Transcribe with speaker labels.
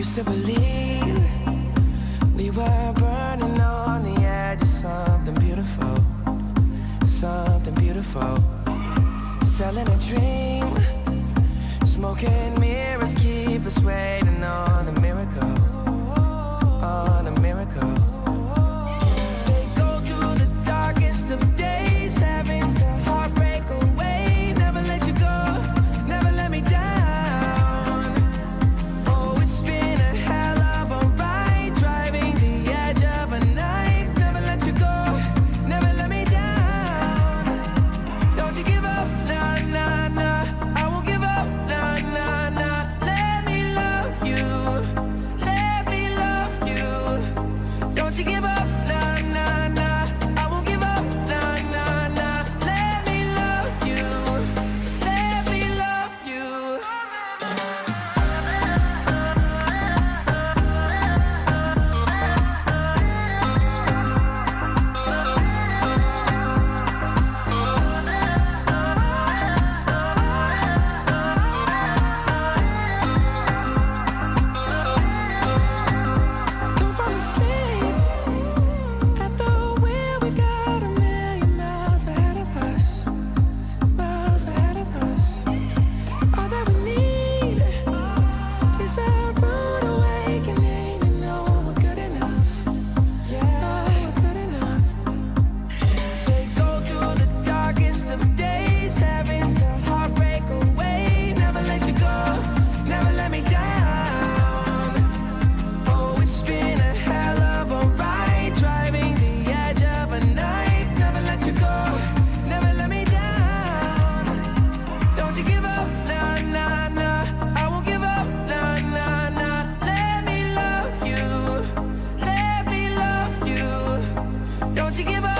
Speaker 1: used to believe we were burning on the edge of something beautiful, something beautiful. Selling a dream, smoking mirrors keep us waiting on a miracle, on a miracle. They go through the darkest of days, having to heartbreak away. Never let you go, never let me down. Oh, it's been a hell of a ride, driving the edge of a knife. Never let you go, never let me down. Don't you give up, nah, nah, nah. I won't give up, nah, nah, nah. Let me love you, let me love you. Don't you give up, nah, nah, nah. I won't give up, nah, nah, nah. Let me love you, let me love you. Don't fall asleep at the wheel. We've got a million miles ahead of us, miles ahead of us. All that we need is a rude awakening to know we're good enough. Yeah, we're good enough. They go through the darkest of days, having to heartbreak away. Never let you go, never let me down. Oh, it's been a hell of a ride, driving the edge of a knife. Never let you go, never let me down. Don't you give up, nah, nah, nah. I won't give up, nah, nah, nah. Let me love you, let me love you. Don't you give up.